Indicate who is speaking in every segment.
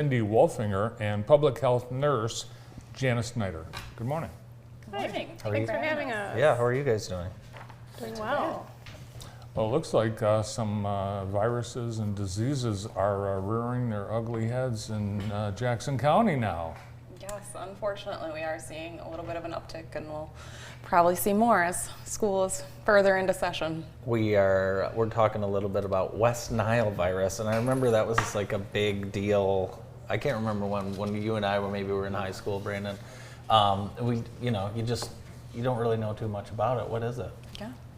Speaker 1: Cindy Wolfinger and public health nurse Jana Snider. Good morning.
Speaker 2: Good morning.
Speaker 3: Thanks for having us.
Speaker 2: Yeah, how are you guys doing?
Speaker 3: Doing well.
Speaker 1: Well, it looks like some viruses and diseases are rearing their ugly heads in Jackson County now.
Speaker 4: Yes, unfortunately, we are seeing a little bit of an uptick, and we'll probably see more as school is further into session.
Speaker 2: We're talking a little bit about West Nile virus, and I remember that was just like a big deal. I can't remember when you and I were in high school, Brandon. You don't really know too much about it. What is it?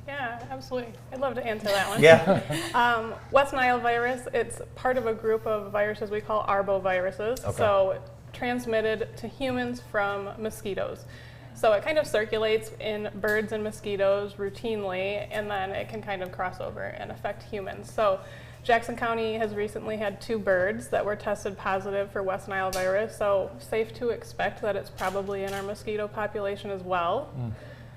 Speaker 3: Yeah, absolutely. I'd love to answer that one.
Speaker 2: Yeah.
Speaker 3: West Nile virus, it's part of a group of viruses we call arboviruses.
Speaker 2: Okay.
Speaker 3: So transmitted to humans from mosquitoes. So it kind of circulates in birds and mosquitoes routinely, and then it can kind of cross over and affect humans. So Jackson County has recently had 2 birds that were tested positive for West Nile virus, so safe to expect that it's probably in our mosquito population as well.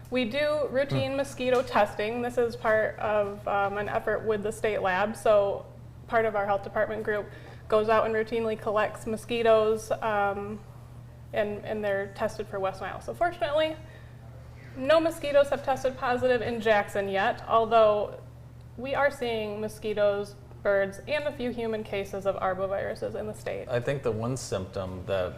Speaker 3: We do routine mosquito testing. This is part of an effort with the state lab. So part of our health department group goes out and routinely collects mosquitoes, and they're tested for West Nile. So fortunately, no mosquitoes have tested positive in Jackson yet, although we are seeing mosquitoes, birds, and a few human cases of arboviruses in the state.
Speaker 2: I think the one symptom that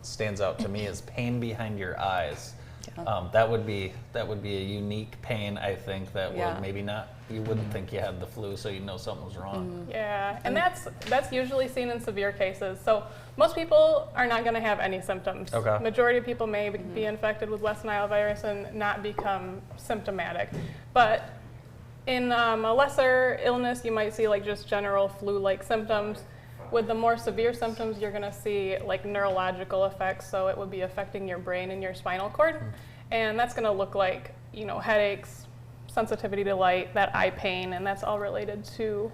Speaker 2: stands out to me is pain behind your eyes.
Speaker 4: Yeah.
Speaker 2: That would be a unique pain, I think, that
Speaker 4: Yeah.
Speaker 2: would maybe not, you wouldn't think you had the flu, so you'd know something was wrong.
Speaker 3: Yeah, and that's usually seen in severe cases. So most people are not going to have any symptoms.
Speaker 2: Okay.
Speaker 3: Majority of people may be infected with West Nile virus and not become symptomatic. But in a lesser illness, you might see like just general flu-like symptoms. With the more severe symptoms, you're going to see like neurological effects. So it would be affecting your brain and your spinal cord. And that's going to look like, headaches, sensitivity to light, that eye pain, and that's all related to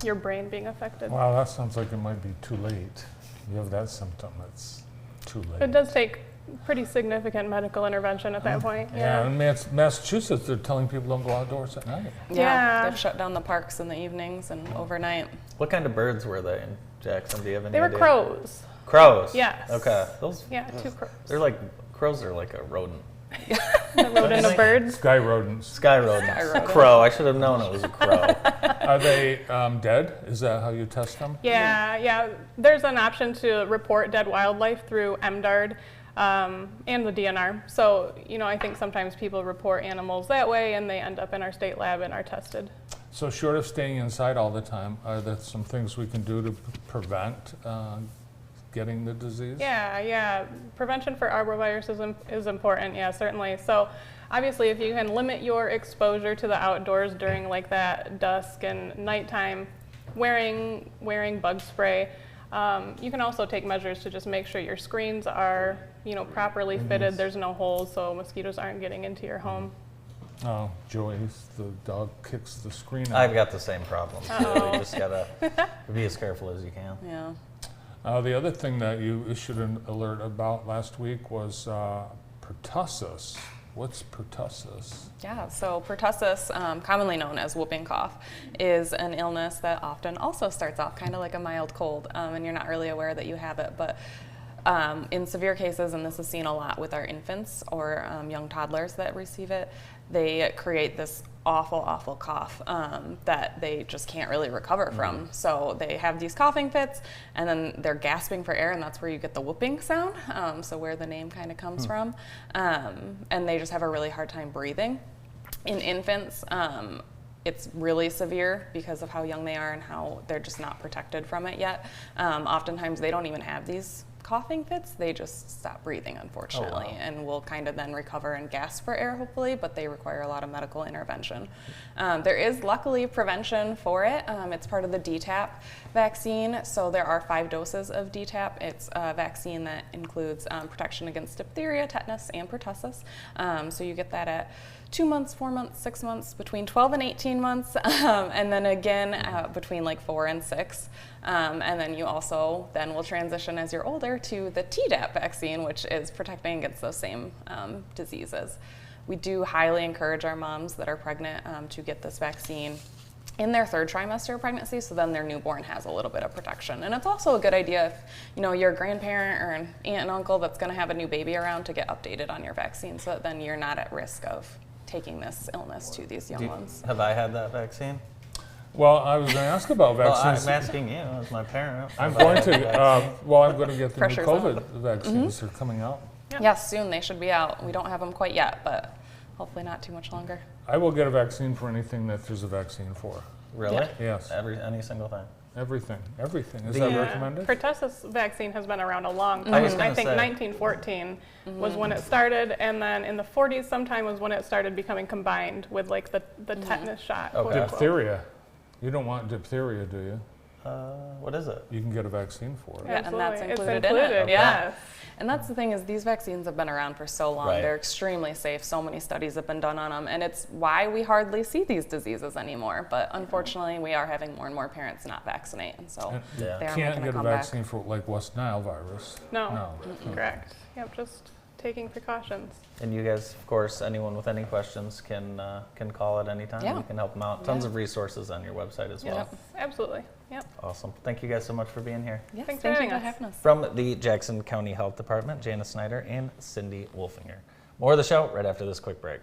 Speaker 3: your brain being affected.
Speaker 1: Wow, that sounds like it might be too late. You have that symptom, it's too late.
Speaker 3: It does take pretty significant medical intervention at that point.
Speaker 1: Yeah, in Massachusetts, they're telling people don't go outdoors at night.
Speaker 3: Yeah.
Speaker 4: They've shut down the parks in the evenings and overnight.
Speaker 2: What kind of birds were they in Jackson? Do you have any
Speaker 3: They were
Speaker 2: idea?
Speaker 3: crows.
Speaker 2: Crows?
Speaker 3: Yes.
Speaker 2: Okay. Those,
Speaker 3: Yeah, 2 crows.
Speaker 2: crows are like a rodent.
Speaker 3: The rodent of birds.
Speaker 1: Sky rodents.
Speaker 2: Sky rodent.
Speaker 4: Sky rodent.
Speaker 2: Crow. I should have known it was a crow.
Speaker 1: Are they dead? Is that how you test them?
Speaker 3: Yeah. There's an option to report dead wildlife through MDARD and the DNR. So, I think sometimes people report animals that way and they end up in our state lab and are tested.
Speaker 1: So short of staying inside all the time, are there some things we can do to prevent getting the disease?
Speaker 3: Yeah. Prevention for arbovirus is important, yeah, certainly. So obviously if you can limit your exposure to the outdoors during like that dusk and nighttime, wearing bug spray. You can also take measures to just make sure your screens are, properly fitted. There's no holes so mosquitoes aren't getting into your home.
Speaker 1: Oh, Joey, the dog kicks the screen out.
Speaker 2: I've got the same problem. So you just gotta be as careful as you can.
Speaker 4: Yeah.
Speaker 1: The other thing that you issued an alert about last week was pertussis. What's pertussis?
Speaker 4: Yeah, so pertussis, commonly known as whooping cough, is an illness that often also starts off kind of like a mild cold, and you're not really aware that you have it. But in severe cases, and this is seen a lot with our infants or young toddlers that receive it, they create this awful cough that they just can't really recover from. So they have these coughing fits, and then they're gasping for air, and that's where you get the whooping sound, so where the name kind of comes from. And they just have a really hard time breathing. In infants, it's really severe because of how young they are and how they're just not protected from it yet. Oftentimes they don't even have these coughing fits, they just stop breathing, unfortunately, and will kind of then recover and gasp for air, hopefully, but they require a lot of medical intervention. There is luckily prevention for it. It's part of the Dept vaccine, so there are 5 doses of Dept. It's a vaccine that includes protection against diphtheria, tetanus, and pertussis. So you get that at 2 months, 4 months, 6 months, between 12 and 18 months, and then again between like 4 and 6. And then you also then will transition as you're older to the Tdap vaccine, which is protecting against those same diseases. We do highly encourage our moms that are pregnant to get this vaccine. in their 3rd trimester of pregnancy, so then their newborn has a little bit of protection. And it's also a good idea if you're a grandparent or an aunt and uncle that's going to have a new baby around to get updated on your vaccine, so that then you're not at risk of taking this illness to these young ones.
Speaker 2: Have I had that vaccine?
Speaker 1: Well, I was going to ask about
Speaker 2: Well,
Speaker 1: vaccines.
Speaker 2: I'm asking you as my parent.
Speaker 1: I'm going to get the new
Speaker 4: Pressure's
Speaker 1: COVID vaccines. They're coming out.
Speaker 4: Yes, soon they should be out. We don't have them quite yet, but hopefully not too much longer.
Speaker 1: I will get a vaccine for anything that there's a vaccine for.
Speaker 2: Really?
Speaker 1: Yes.
Speaker 2: Any single thing?
Speaker 1: Everything. Is
Speaker 2: The-
Speaker 1: that
Speaker 2: Yeah.
Speaker 1: recommended?
Speaker 3: Pertussis vaccine has been around a long time.
Speaker 2: I was gonna
Speaker 3: I think
Speaker 2: say.
Speaker 3: 1914 was when it started, and then in the 40s sometime was when it started becoming combined with like the tetanus shot.
Speaker 2: Okay.
Speaker 3: quote, unquote.
Speaker 1: Diphtheria. You don't want diphtheria, do you?
Speaker 2: What is it?
Speaker 1: You can get a vaccine for it.
Speaker 4: Yeah, and that's
Speaker 3: Absolutely. It's
Speaker 4: included in it.
Speaker 3: included,
Speaker 2: Okay.
Speaker 3: yes.
Speaker 4: And that's the thing is these vaccines have been around for so long.
Speaker 2: Right.
Speaker 4: They're extremely safe. So many studies have been done on them. And it's why we hardly see these diseases anymore. But unfortunately, we are having more and more parents not vaccinate. And so
Speaker 1: And
Speaker 2: Yeah.
Speaker 4: they are
Speaker 1: Can't
Speaker 4: making a
Speaker 1: get a
Speaker 4: comeback.
Speaker 1: vaccine for like West Nile virus.
Speaker 3: No. Correct. Yep, just taking precautions.
Speaker 2: And you guys, of course, anyone with any questions can call at any time.
Speaker 4: Yeah.
Speaker 2: We can help them out. Tons
Speaker 4: Yeah.
Speaker 2: of resources on your website as well.
Speaker 4: Yep.
Speaker 3: Absolutely. Yep.
Speaker 2: Awesome. Thank you guys so much for being here.
Speaker 4: Yes,
Speaker 3: Thanks for
Speaker 4: thank you
Speaker 3: having
Speaker 4: for
Speaker 3: us.
Speaker 4: having us.
Speaker 2: From the Jackson County Health Department, Jana Snider and Cindy Wolfinger. More of the show right after this quick break.